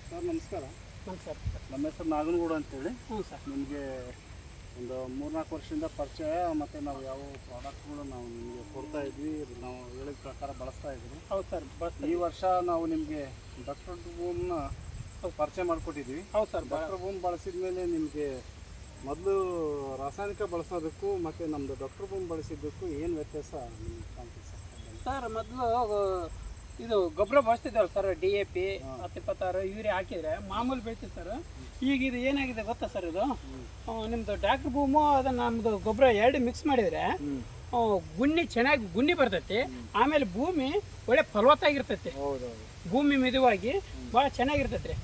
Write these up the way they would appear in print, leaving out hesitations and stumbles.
Sir ನಮಸ್ಕಾರ. ನಮಸ್ಕಾರ. ನಮ್ಮ ಹೆಸರು ನಾಗನಗೌಡ ಅಂತೇಳಿ. ಹ್ಞೂ ಸರ್. ನಿಮಗೆ ಒಂದು 3-4 ವರ್ಷದಿಂದ ಪರಿಚಯ, ಮತ್ತು ನಾವು ಯಾವ ಪ್ರಾಡಕ್ಟ್ಗಳು ನಾವು ನಿಮಗೆ ಕೊಡ್ತಾ ಇದ್ವಿ, ನಾವು ಹೇಳಿದ ಪ್ರಕಾರ ಬಳಸ್ತಾ ಇದ್ವಿ. ಹೌದು ಸರ್. ಈ ವರ್ಷ ನಾವು ನಿಮಗೆ ಡಾಕ್ಟರ್ ಬೂಮ್ನ ಪರಿಚಯ ಮಾಡಿಕೊಟ್ಟಿದ್ವಿ. ಹೌದು ಸರ್. ಡಾಕ್ಟರ್ ಬೂಮ್ ಬಳಸಿದ ಮೇಲೆ ನಿಮಗೆ ಮೊದಲು ರಾಸಾಯನಿಕ ಬಳಸೋದಕ್ಕೂ ಮತ್ತು ನಮ್ಮದು ಡಾಕ್ಟರ್ ಬೂಮ್ ಬಳಸಿದ್ದಕ್ಕೂ ಏನು ವ್ಯತ್ಯಾಸ ನಿಮ್ಗೆ ಕಾಣ್ತದೆ ಸರ್? ಮೊದಲು ಇದು ಗೊಬ್ಬರ ಬಳಸ್ತಿದ್ದೇವೆ ಸರ್, DAP 10-26 ಯೂರಿಯಾ ಹಾಕಿದರೆ ಮಾಮೂಲಿ ಬೆಳಿತೀವಿ ಸರ್. ಈಗ ಇದು ಏನಾಗಿದೆ ಗೊತ್ತಾ ಸರ್, ಇದು ನಿಮ್ಮದು ಡಾಕ್ಟರ್ ಬೂಮು ಅದನ್ನು ನಮ್ಮದು ಗೊಬ್ಬರ ಎರಡು ಮಿಕ್ಸ್ ಮಾಡಿದರೆ ಗುಣ್ಣಿ ಚೆನ್ನಾಗಿ ಗುಣ್ಣಿ ಬರ್ತೈತಿ. ಆಮೇಲೆ ಭೂಮಿ ಒಳ್ಳೆ ಫಲವತ್ತಾಗಿರ್ತೈತಿ. ಭೂಮಿ ಮಿದುವಾಗಿ ಭಾಳ ಚೆನ್ನಾಗಿರ್ತೈತಿ ರೀ.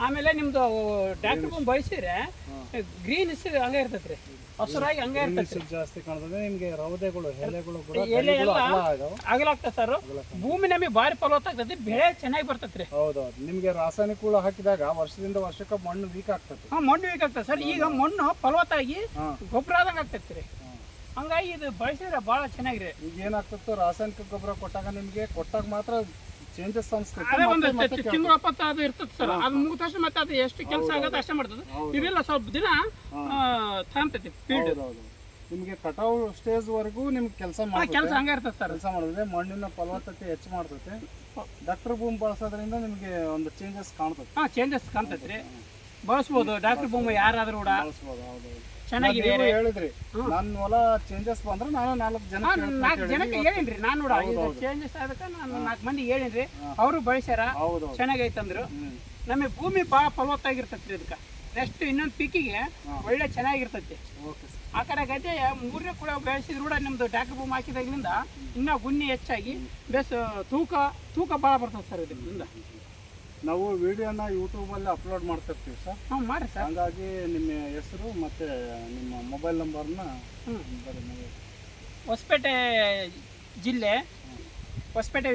ಆಮೇಲೆ ನಿಮ್ಮದು ಡಾಕ್ಟರ್ ಬೂಮ್ ಬಳಸಿದ್ರೆ ಗ್ರೀನ್ಸ್ ಹಂಗೆ ಇರ್ತೈತಿ ರೀ, ಹಸುರಾಗಿ ಹಂಗೆ ಇರ್ತೈತಿ. ಜಾಸ್ತಿ ಕಾಣ್ತದೆ ನಿಮಗೆ. ರೌದೆಗಳು ಎಲೆಗಳು ಎಲೆ ಎಲ್ಲ ಆಗಲಾಗ್ತದೆ ಸರ್. ಭೂಮಿ ನಮಗೆ ಭಾರಿ ಫಲವತ್ತಾಗ್ತೈತಿ, ಬೆಳೆ ಚೆನ್ನಾಗಿ ಬರ್ತೈತಿ ರೀ. ಹೌದೌದು. ನಿಮಗೆ ರಾಸಾಯನಿಕಗಳು ಹಾಕಿದಾಗ ವರ್ಷದಿಂದ ವರ್ಷಕ್ಕೆ ಮಣ್ಣು ವೀಕ್ ಆಗ್ತದೆ. ಮಣ್ಣು ವೀಕ್ ಆಗ್ತದೆ ಸರ್. ಈಗ ಮಣ್ಣು ಫಲವತ್ತಾಗಿ ಗೊಬ್ಬರ ಆದಂಗೆ ಆಗ್ತೈತಿ ರೀ. ಹಂಗಾಗಿ ಇದು ಬಳಸಿದ್ರೆ ಭಾಳ ಚೆನ್ನಾಗಿದೆ. ಈಗ ಏನಾಗ್ತದೆ, ರಾಸಾಯನಿಕ ಗೊಬ್ಬರ ಕೊಟ್ಟಾಗ ಮಾತ್ರ ಚೇಂಜಸ್ ಅನ್ಸ್ತದೆ. ಅದೇ ಒಂದು ತಿಂಗಳು 20 ಅದು ಇರ್ತದೆ ಸರ್. ಅದು ಮುಗಿದ ತಕ್ಷಣ ಮತ್ತೆ ಅದು ಎಷ್ಟು ಕೆಲಸ ಆಗುತ್ತೆ ಅಷ್ಟೇ ಮಾಡ್ತದೆ. ಇದೆಲ್ಲ ಸ್ವಲ್ಪ ದಿನ ತಾಂತೈತಿ ಫೀಲ್ಡ್. ನಿಮಗೆ ಕಟಾವು ಸ್ಟೇಜ್ ವರೆಗೂ ನಿಮ್ಗೆ ಕೆಲಸ ಹಂಗೆ ಇರ್ತದೆ ಸರ್. ಕೆಲಸ ಮಾಡಿದ್ರೆ ಮಣ್ಣಿನ ಫಲವತ್ತತೆ ಹೆಚ್ಚು ಮಾಡ್ತೈತೆ. ಡಾಕ್ಟರ್ ಬೂಮ್ ಬಳಸೋದ್ರಿಂದ ನಿಮಗೆ ಒಂದು ಚೇಂಜಸ್ ಕಾಣ್ತದೆ. ಚೇಂಜಸ್ ಕಾಣ್ತೈತಿ ರೀ. ಬಳಸ್ಬೋದು ಡಾಕ್ಟರ್ ಬೂಮ್ ಯಾರಾದ್ರೂ ಕೂಡ. ಚೆನ್ನಾಗಿದೆ ಹೇಳಿದ್ರಿ. ನನ್ನ ಹೊಲ ಚೇಂಜಸ್ ಬಂದ್ರೆ ನಾನು 4 ಜನಕ್ಕೆ ಹೇಳಿನ್ರಿ. ನಾನು ನೋಡ ಚೇಂಜಸ್ ಆದಕ್ಕೆ ನಾನು 4 ಮಂದಿಗೆ ಹೇಳಿನ್ರಿ. ಅವರು ಬಳಸ್ಯಾರ, ಚೆನ್ನಾಗೈತಂದ್ರು. ನಮಗೆ ಭೂಮಿ ಭಾಳ ಫಲವತ್ತಾಗಿರ್ತೈತಿ. ಇದಕ್ಕೆ ನೆಕ್ಸ್ಟ್ ಇನ್ನೊಂದು ಪೀಕಿಗೆ ಒಳ್ಳೆ ಚೆನ್ನಾಗಿರ್ತೈತಿ. ಆ ಕಡೆ ಗದ್ದೆ 3ನೇ ಕೂಡ ಬೆಳೆಸಿದ್ರು ಕೂಡ ನಿಮ್ದು ಡಾಕ್ಟರ್ ಬೂಮ್ ಹಾಕಿದಾಗಿನಿಂದ ಇನ್ನೂ ಗುಣ್ಣಿ ಹೆಚ್ಚಾಗಿ ಬೇಸ್ ತೂಕ ಭಾಳ ಬರ್ತದೆ ಸರ್ ಇದರಿಂದ. ನಾವು ವಿಡಿಯೋನ ಯೂಟ್ಯೂಬಲ್ಲಿ ಅಪ್ಲೋಡ್ ಮಾಡ್ತಿರ್ತೀವಿ ಸರ್. ಮಾಡಿ ಸರ್. ಹಾಗಾಗಿ ನಿಮ್ಮ ಹೆಸರು ಮತ್ತು ನಿಮ್ಮ ಮೊಬೈಲ್ ನಂಬರ್ನ. ಹೊಸಪೇಟೆ ಜಿಲ್ಲೆ, ಹೊಸಪೇಟೆ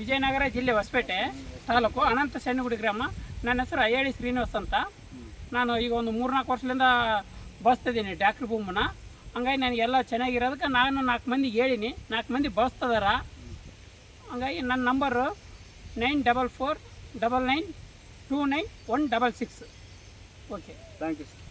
ವಿಜಯನಗರ ಜಿಲ್ಲೆ, ಹೊಸಪೇಟೆ ತಾಲೂಕು, ಅನಂತ ಸಣ್ಣಗುಡಿ ಗ್ರಾಮ. ನನ್ನ ಹೆಸರು ಅಯ್ಯಳಿ ಶ್ರೀನಿವಾಸ್ ಅಂತ. ನಾನು ಈಗ ಒಂದು 3-4 ವರ್ಷದಿಂದ ಬಳಸ್ತಿದ್ದೀನಿ ಡಾಕ್ಟರ್ ಬೂಮನ್ನ. ಹಂಗಾಗಿ ನನಗೆಲ್ಲ ಚೆನ್ನಾಗಿರೋದಕ್ಕೆ ನಾನು 4 ಮಂದಿಗೆ ಹೇಳಿನಿ, 4 ಮಂದಿ ಬಳಸ್ತದಾರ. ಹಂಗಾಗಿ ನನ್ನ number 9449929166. Okay, thank you sir.